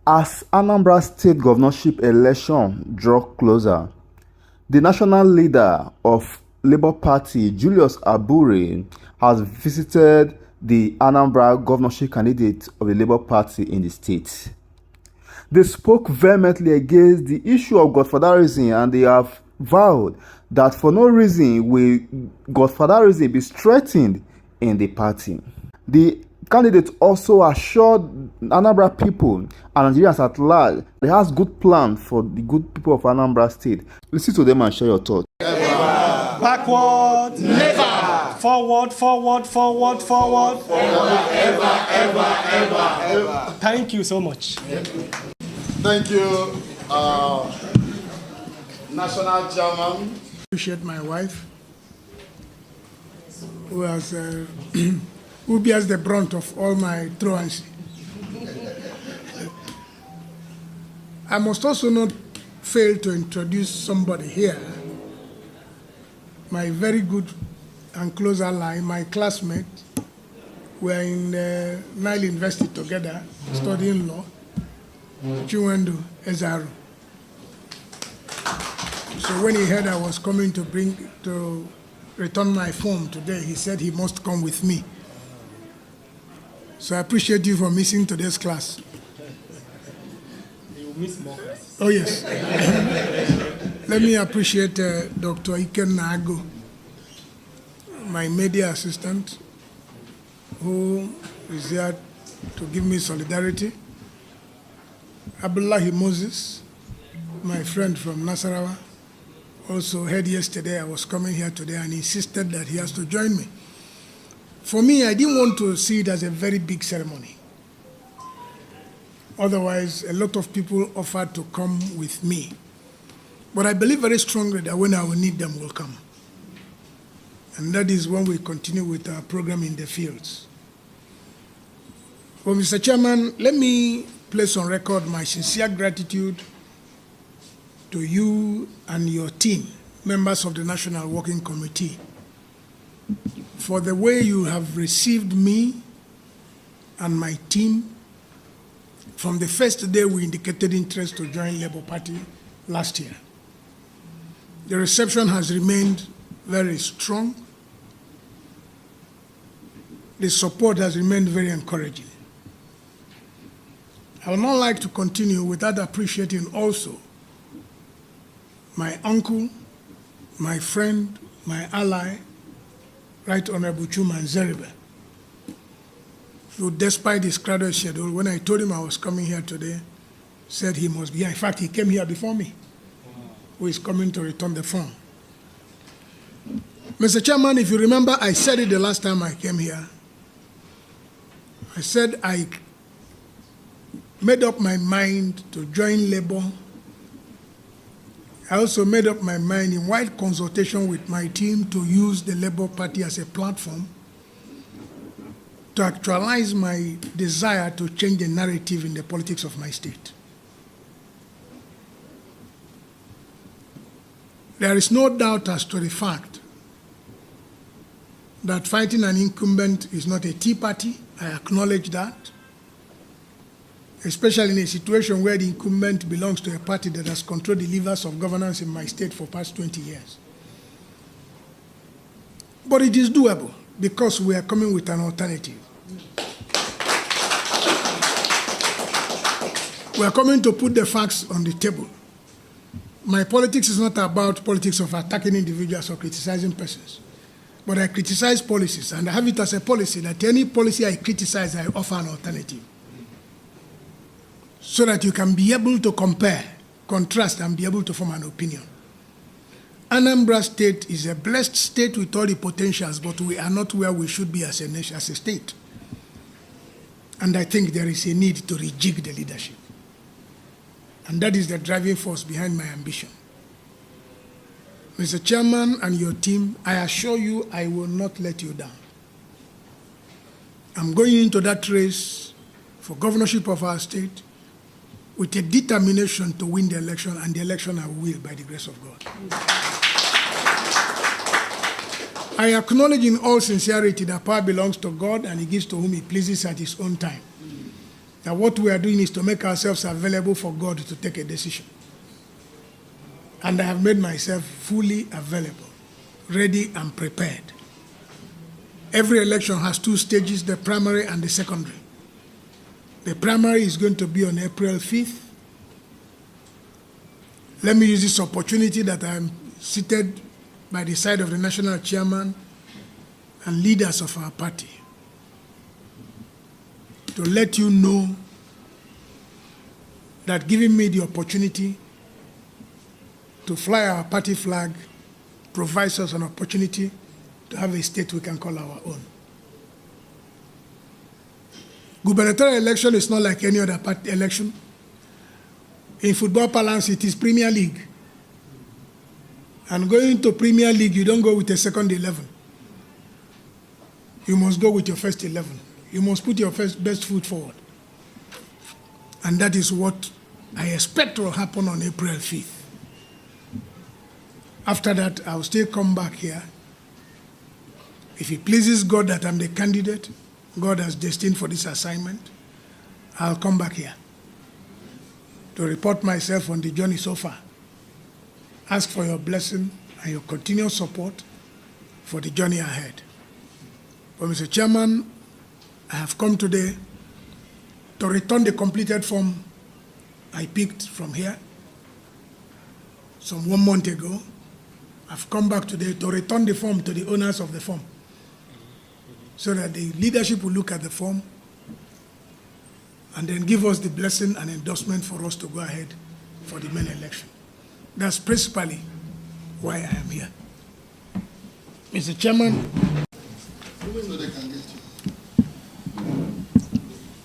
As Anambra state governorship election draw closer, the national leader of Labour Party, Julius Abure, has visited the Anambra governorship candidate of the Labour Party in the state. They spoke vehemently against the issue of Godfatherism, and they have vowed that for no reason will Godfatherism be strengthened in the party. The candidate also assured Anambra people and Nigerians at large that he has good plan for the good people of Anambra State. Listen to them and share your thoughts. Never. Backward. Never. Forward, forward, forward, forward. Ever. Thank you so much. Thank you, National Chairman. Appreciate my wife, who bears the brunt of all my truancy. I must also not fail to introduce somebody here, my very good and close ally, my classmate. We are in Nile University together, studying law, Chiwendu Ezaru. So when he heard I was coming to return my form today, he said he must come with me. So I appreciate you for missing today's class. You will miss more classes. Oh, yes. Let me appreciate Dr. Kenneth, my media assistant, who is here to give me solidarity. Abdullahi Moses, my friend from Nasarawa, also heard yesterday I was coming here today and insisted that he has to join me. For me, I didn't want to see it as a very big ceremony. Otherwise, a lot of people offered to come with me. But I believe very strongly that when I will need them, will come. And that is when we continue with our program in the fields. Well, Mr. Chairman, let me place on record my sincere gratitude to you and your team, members of the National Working Committee, for the way you have received me and my team from the first day we indicated interest to join Labour Party last year. The reception has remained very strong. The support has remained very encouraging. I would not like to continue without appreciating also my uncle, my friend, my ally, Right Honorable Chuma Nzeribe, who, despite his crowded schedule, when I told him I was coming here today, said he must be here. In fact, he came here before me, who is coming to return the form. Mr. Chairman, if you remember, I said it the last time I came here. I said I made up my mind to join Labour. I also made up my mind in wide consultation with my team to use the Labour Party as a platform to actualize my desire to change the narrative in the politics of my state. There is no doubt as to the fact that fighting an incumbent is not a tea party. I acknowledge that, especially in a situation where the incumbent belongs to a party that has controlled the levers of governance in my state for past 20 years. But it is doable because we are coming with an alternative. We are coming to put the facts on the table. My politics is not about politics of attacking individuals or criticizing persons, but I criticize policies, and I have it as a policy that any policy I criticize, I offer an alternative, so that you can be able to compare, contrast, and be able to form an opinion. Anambra State is a blessed state with all the potentials, but we are not where we should be as a nation, as a state. And I think there is a need to rejig the leadership. And that is the driving force behind my ambition. Mr. Chairman and your team, I assure you I will not let you down. I'm going into that race for governorship of our state with a determination to win the election, and the election I will by the grace of God. I acknowledge in all sincerity that power belongs to God and He gives to whom He pleases at His own time. that what we are doing is to make ourselves available for God to take a decision. And I have made myself fully available, ready and prepared. Every election has two stages, the primary and the secondary. The primary is going to be on April 5th. Let me use this opportunity that I am seated by the side of the national chairman and leaders of our party to let you know that giving me the opportunity to fly our party flag provides us an opportunity to have a state we can call our own. Gubernatorial election is not like any other party election. In football parlance, it is Premier League. And going to Premier League, you don't go with a second 11. You must go with your first 11. You must put your best foot forward. And that is what I expect will happen on April 5th. After that, I'll still come back here. If it pleases God that I'm the candidate God has destined for this assignment, I'll come back here to report myself on the journey so far. Ask for your blessing and your continued support for the journey ahead. But Mr. Chairman, I have come today to return the completed form I picked from here some 1 month ago. I've come back today to return the form to the owners of the form so that the leadership will look at the form and then give us the blessing and endorsement for us to go ahead for the main election. That's principally why I am here. Mr. Chairman. Who know they can get you?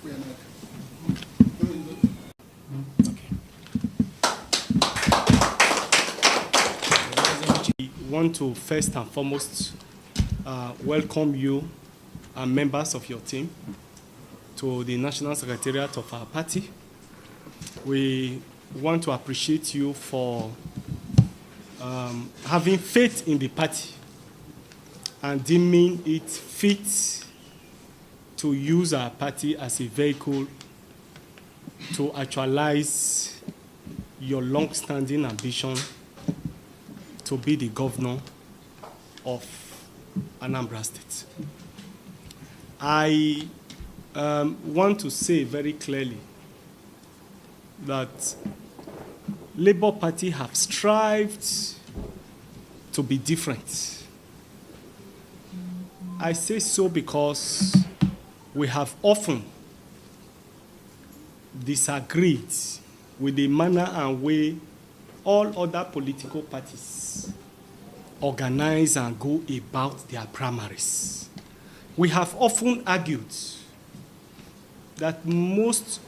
We are not. We want to first and foremost welcome you and members of your team to the National Secretariat of our party. We want to appreciate you for having faith in the party and deeming it fit to use our party as a vehicle to actualize your long-standing ambition to be the governor of Anambra State. I want to say very clearly that Labour Party have strived to be different. I say so because we have often disagreed with the manner and way all other political parties organize and go about their primaries. We have often argued that most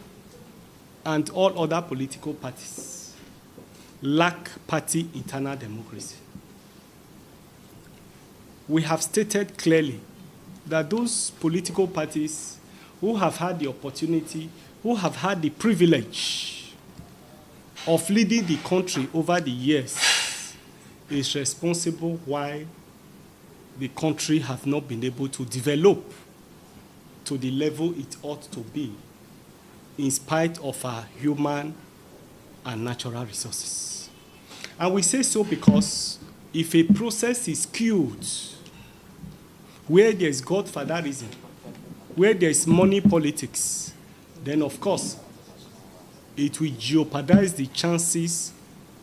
and all other political parties lack party internal democracy. We have stated clearly that those political parties who have had the opportunity, who have had the privilege of leading the country over the years is responsible why the country has not been able to develop to the level it ought to be in spite of our human and natural resources. And we say so because if a process is skewed where there is God-Fatherism, where there is money politics, then of course it will jeopardize the chances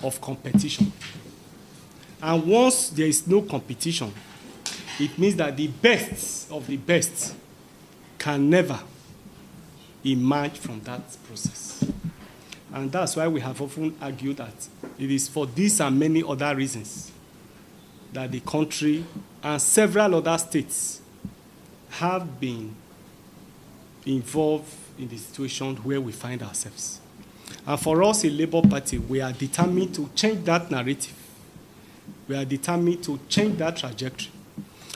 of competition. And once there is no competition, it means that the best of the best can never emerge from that process. And that's why we have often argued that it is for these and many other reasons that the country and several other states have been involved in the situation where we find ourselves. And for us in Labour Party, we are determined to change that narrative. We are determined to change that trajectory.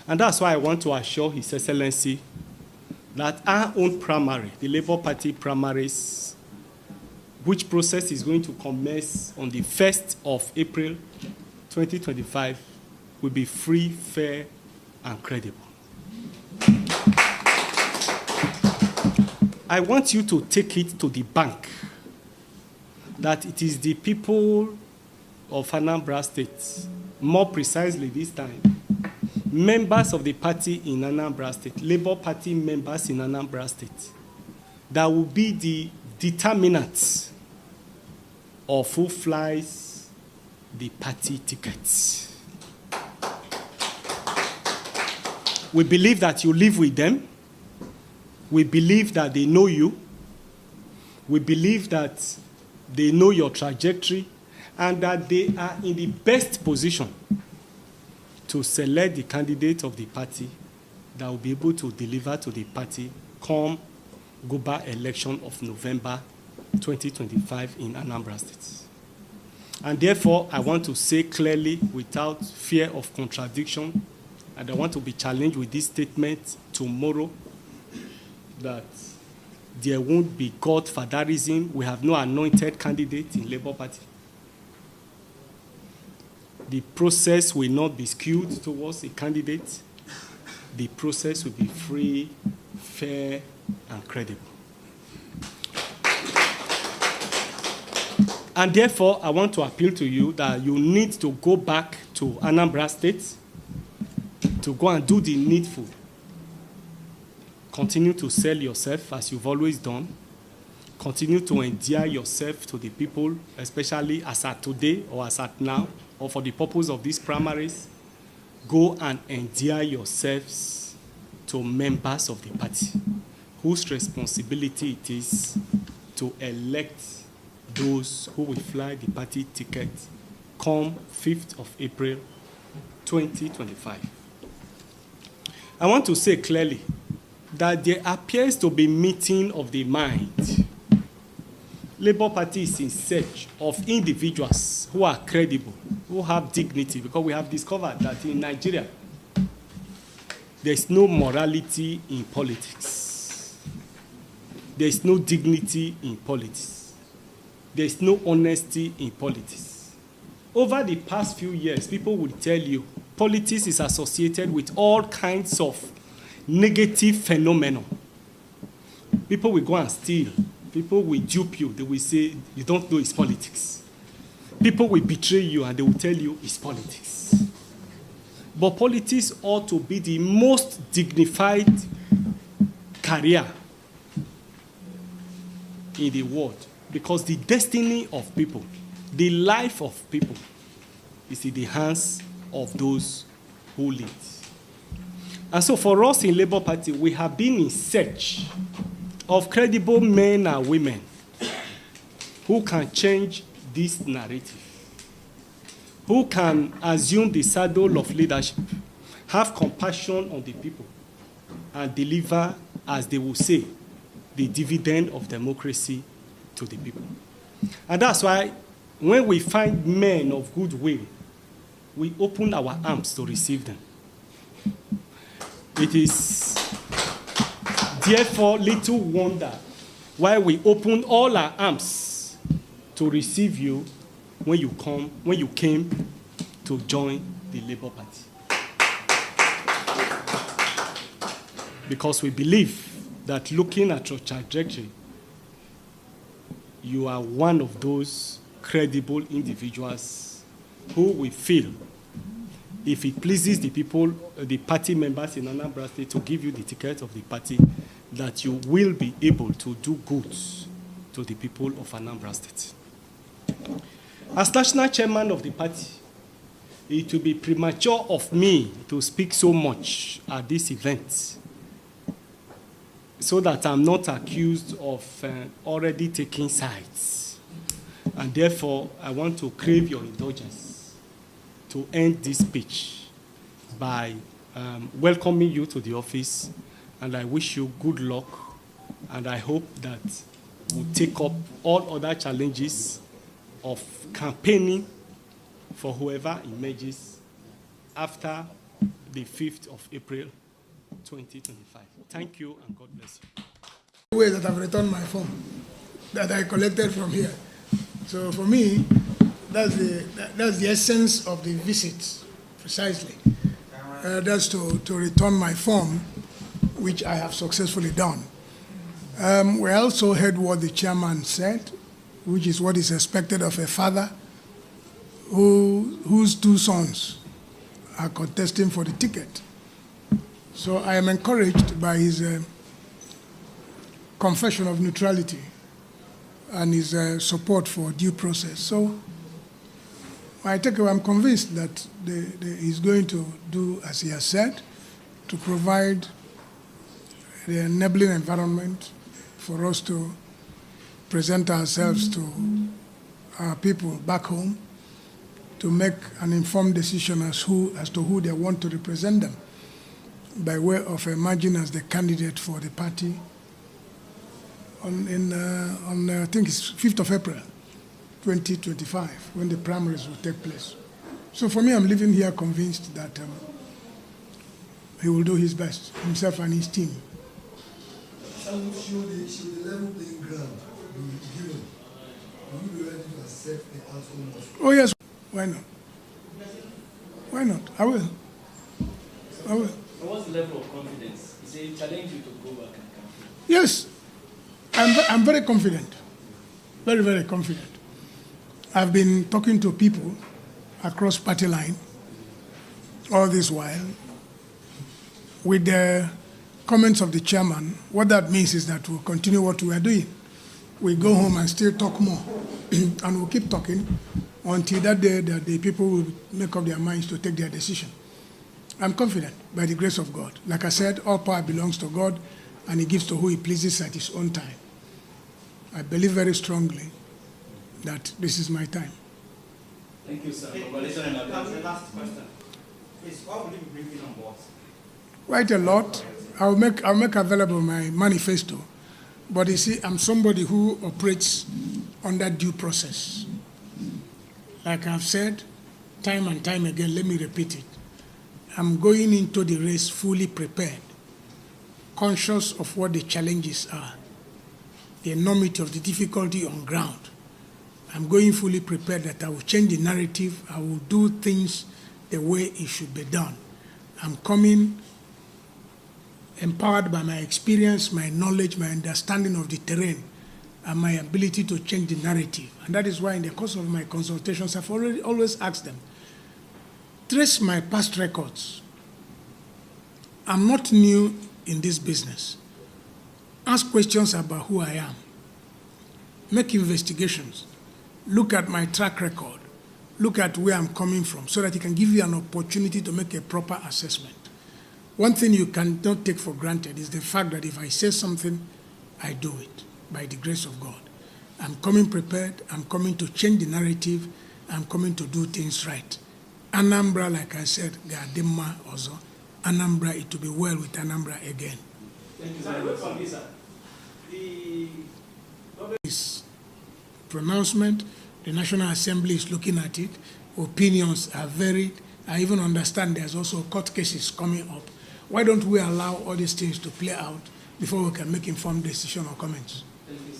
And that's why I want to assure His Excellency that our own primary, the Labour Party primaries, which process is going to commence on the 1st of April 2025, will be free, fair, and credible. I want you to take it to the bank that it is the people of Anambra State, more precisely this time, members of the party in Anambra State, Labour Party members in Anambra State, that will be the determinants of who flies the party tickets. We believe that you live with them. We believe that they know you. We believe that they know your trajectory and that they are in the best position to select the candidate of the party that will be able to deliver to the party come Guber election of November 2025 in Anambra State. And therefore, I want to say clearly, without fear of contradiction, and I want to be challenged with this statement tomorrow, that there won't be God-Fatherism. We have no anointed candidate in Labour Party. The process will not be skewed towards a candidate. The process will be free, fair, and credible. And therefore, I want to appeal to you that you need to go back to Anambra State to go and do the needful. Continue to sell yourself as you've always done. Continue to endear yourself to the people, especially as at today or as at now, or for the purpose of these primaries. Go and endear yourselves to members of the party, whose responsibility it is to elect those who will fly the party ticket come 5th of April, 2025. I want to say clearly that there appears to be meeting of the mind. Labour Party is in search of individuals who are credible, who have dignity, because we have discovered that in Nigeria, there's no morality in politics. There's no dignity in politics. There's no honesty in politics. Over the past few years, people will tell you politics is associated with all kinds of negative phenomena. People will go and steal. People will dupe you. They will say, you don't know it's politics. People will betray you and they will tell you it's politics. But politics ought to be the most dignified career in the world, because the destiny of people, the life of people, is in the hands of those who lead. And so for us in Labour Party, we have been in search of credible men and women who can change this narrative, who can assume the saddle of leadership, have compassion on the people, and deliver, as they will say, the dividend of democracy to the people. And that's why when we find men of goodwill, we open our arms to receive them. It is therefore little wonder why we open all our arms to receive you when you came to join the Labour Party. Because we believe that looking at your trajectory, you are one of those credible individuals who we feel, if it pleases the people, the party members in Anambra State to give you the ticket of the party, that you will be able to do good to the people of Anambra State. As national chairman of the party, it will be premature of me to speak so much at this event, so that I'm not accused of already taking sides. And therefore, I want to crave your indulgence to end this speech by welcoming you to the office, and I wish you good luck, and I hope that we'll take up all other challenges of campaigning for whoever emerges after the 5th of April, 2025. Thank you, and God bless you. The way that I've returned my form that I collected from here. So for me, that's the essence of the visit, precisely. That's to return my form, which I have successfully done. We also heard what the chairman said, which is what is expected of a father whose two sons are contesting for the ticket. So I am encouraged by his confession of neutrality and his support for due process. So I'm convinced that he's going to do as he has said, to provide the enabling environment for us to present ourselves to our people back home, to make an informed decision as to who they want to represent them by way of emerging as the candidate for the party on I think it's 5th of April, 2025, when the primaries will take place. So for me, I'm living here convinced that he will do his best, himself and his team. And should the level playing ground be given? Will you be ready to accept the outcome? Oh yes, why not? Why not? I will. What's the level of confidence? Is it challenge you to go back and campaign? Yes, I'm very confident, very, very confident. I've been talking to people across party line all this while with the comments of the chairman. What that means is that we'll continue what we are doing. We go home and still talk more, and we'll keep talking until that day that the people will make up their minds to take their decision. I'm confident by the grace of God. Like I said, all power belongs to God, and he gives to who he pleases at his own time. I believe very strongly that this is my time. Thank you, sir. Last question. Please, what will you be bringing on board? Quite a lot. I'll make available my manifesto. But you see, I'm somebody who operates under due process. Like I've said time and time again, let me repeat it. I'm going into the race fully prepared, conscious of what the challenges are, the enormity of the difficulty on ground. I'm going fully prepared that I will change the narrative, I will do things the way it should be done. I'm coming empowered by my experience, my knowledge, my understanding of the terrain, and my ability to change the narrative. And that is why in the course of my consultations, I've always asked them, trace my past records. I'm not new in this business. Ask questions about who I am. Make investigations. Look at my track record. Look at where I'm coming from so that it can give you an opportunity to make a proper assessment. One thing you cannot take for granted is the fact that if I say something, I do it by the grace of God. I'm coming prepared. I'm coming to change the narrative. I'm coming to do things right. Anambra, like I said, Gadima also. Anambra, it will be well with Anambra again. Thank you very much. This pronouncement, the National Assembly is looking at it. Opinions are varied. I even understand there's also court cases coming up. Why don't we allow all these things to play out before we can make informed decision or comments? Thank you,